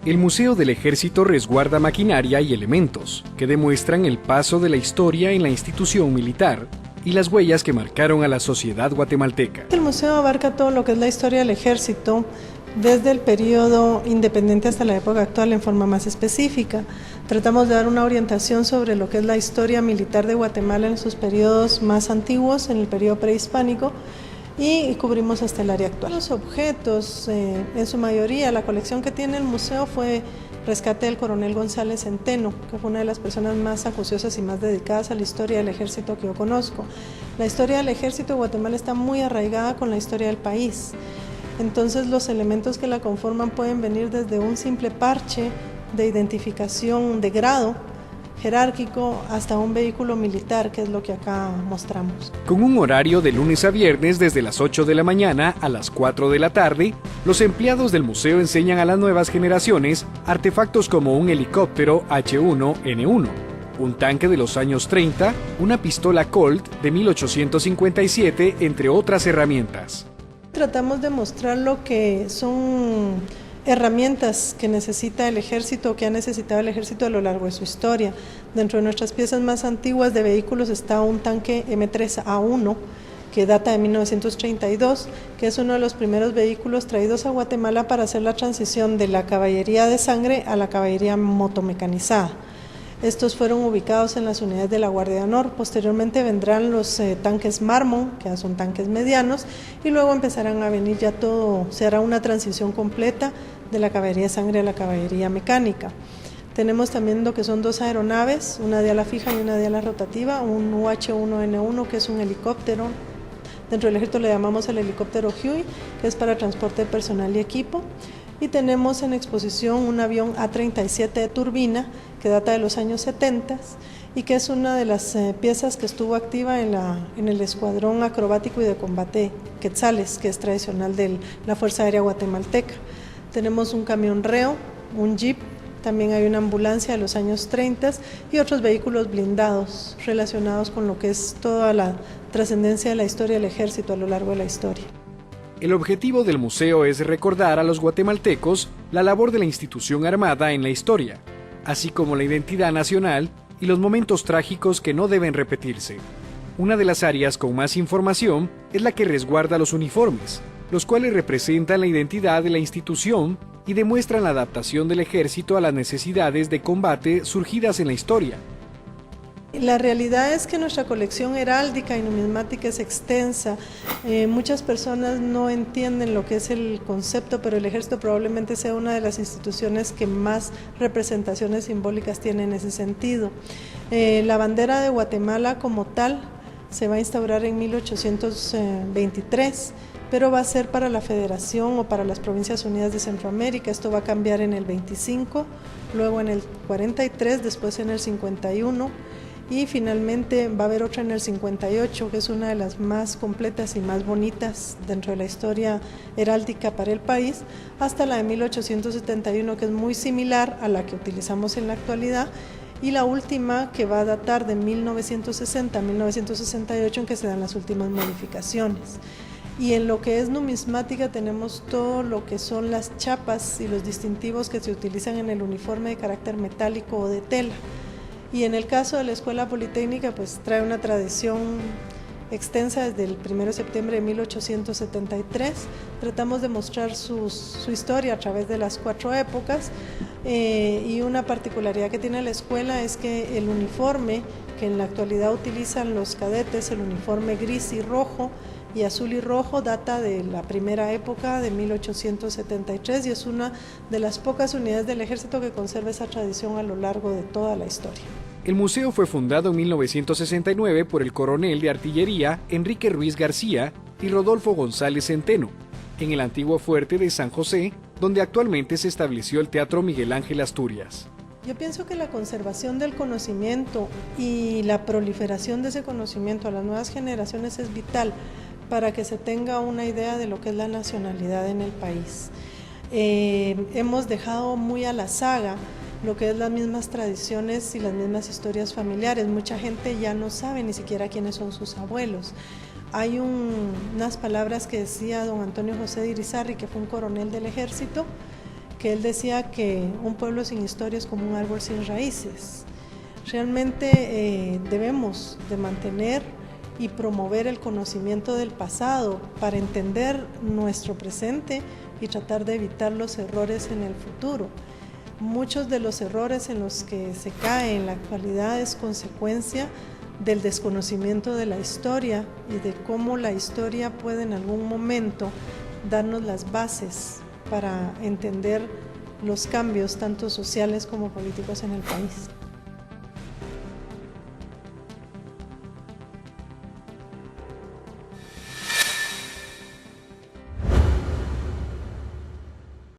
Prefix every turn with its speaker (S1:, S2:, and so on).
S1: El Museo del Ejército resguarda maquinaria y elementos que demuestran el paso de la historia en la institución militar y las huellas que marcaron a la sociedad guatemalteca.
S2: El museo abarca todo lo que es la historia del ejército, desde el periodo independiente hasta la época actual en forma más específica. Tratamos de dar una orientación sobre lo que es la historia militar de Guatemala en sus periodos más antiguos, en el periodo prehispánico, y cubrimos hasta el área actual. Los objetos, en su mayoría, la colección que tiene el museo fue rescate del coronel González Centeno, que fue una de las personas más acuciosas y más dedicadas a la historia del ejército que yo conozco. La historia del ejército de Guatemala está muy arraigada con la historia del país. Entonces los elementos que la conforman pueden venir desde un simple parche de identificación de grado jerárquico hasta un vehículo militar, que es lo que acá mostramos.
S1: Con un horario de lunes a viernes desde las 8 de la mañana a las 4 de la tarde, los empleados del museo enseñan a las nuevas generaciones artefactos como un helicóptero H1N1, un tanque de los años 30, una pistola Colt de 1857, entre otras herramientas.
S2: Tratamos de mostrar lo que son herramientas que necesita el ejército, que ha necesitado el ejército a lo largo de su historia. Dentro de nuestras piezas más antiguas de vehículos está un tanque M3A1 que data de 1932, que es uno de los primeros vehículos traídos a Guatemala para hacer la transición de la caballería de sangre a la caballería motomecanizada. Estos fueron ubicados en las unidades de la Guardia de Honor. Posteriormente vendrán los tanques Marmon, que son tanques medianos, y luego empezarán a venir ya todo, se hará una transición completa de la caballería de sangre a la caballería mecánica. Tenemos también lo que son dos aeronaves, una de ala fija y una de ala rotativa, un UH-1N1, que es un helicóptero. Dentro del ejército le llamamos el helicóptero Huey, que es para transporte de personal y equipo. Y tenemos en exposición un avión A-37 de turbina que data de los años 70 y que es una de las piezas que estuvo activa en el escuadrón acrobático y de combate Quetzales, que es tradicional de la Fuerza Aérea Guatemalteca. Tenemos un camión reo, un jeep, también hay una ambulancia de los años 30 y otros vehículos blindados relacionados con lo que es toda la trascendencia de la historia del ejército a lo largo de la historia.
S1: El objetivo del museo es recordar a los guatemaltecos la labor de la institución armada en la historia, así como la identidad nacional y los momentos trágicos que no deben repetirse. Una de las áreas con más información es la que resguarda los uniformes, los cuales representan la identidad de la institución y demuestran la adaptación del ejército a las necesidades de combate surgidas en la historia.
S2: La realidad es que nuestra colección heráldica y numismática es extensa. Muchas personas no entienden lo que es el concepto, pero el ejército probablemente sea una de las instituciones que más representaciones simbólicas tiene en ese sentido. La bandera de Guatemala como tal se va a instaurar en 1823, pero va a ser para la Federación o para las Provincias Unidas de Centroamérica. Esto va a cambiar en el 25, luego en el 43, después en el 51, y finalmente va a haber otra en el 58, que es una de las más completas y más bonitas dentro de la historia heráldica para el país, hasta la de 1871, que es muy similar a la que utilizamos en la actualidad, y la última que va a datar de 1960 a 1968, en que se dan las últimas modificaciones. Y en lo que es numismática tenemos todo lo que son las chapas y los distintivos que se utilizan en el uniforme de carácter metálico o de tela. Y en el caso de la Escuela Politécnica, pues trae una tradición extensa desde el 1 de septiembre de 1873. Tratamos de mostrar su historia a través de las 4 épocas, y una particularidad que tiene la escuela es que el uniforme que en la actualidad utilizan los cadetes, el uniforme gris y rojo y azul y rojo, data de la primera época de 1873 y es una de las pocas unidades del ejército que conserva esa tradición a lo largo de toda la historia.
S1: El museo fue fundado en 1969 por el coronel de artillería Enrique Ruiz García y Rodolfo González Centeno, en el antiguo fuerte de San José, donde actualmente se estableció el Teatro Miguel Ángel Asturias.
S2: Yo pienso que la conservación del conocimiento y la proliferación de ese conocimiento a las nuevas generaciones es vital para que se tenga una idea de lo que es la nacionalidad en el país. Hemos dejado muy a la saga lo que es las mismas tradiciones y las mismas historias familiares. Mucha gente ya no sabe ni siquiera quiénes son sus abuelos. Hay unas palabras que decía don Antonio José de Irizarry, que fue un coronel del ejército, que él decía que un pueblo sin historia es como un árbol sin raíces. Realmente debemos de mantener y promover el conocimiento del pasado para entender nuestro presente y tratar de evitar los errores en el futuro. Muchos de los errores en los que se cae en la actualidad es consecuencia del desconocimiento de la historia y de cómo la historia puede en algún momento darnos las bases para entender los cambios tanto sociales como políticos en el país.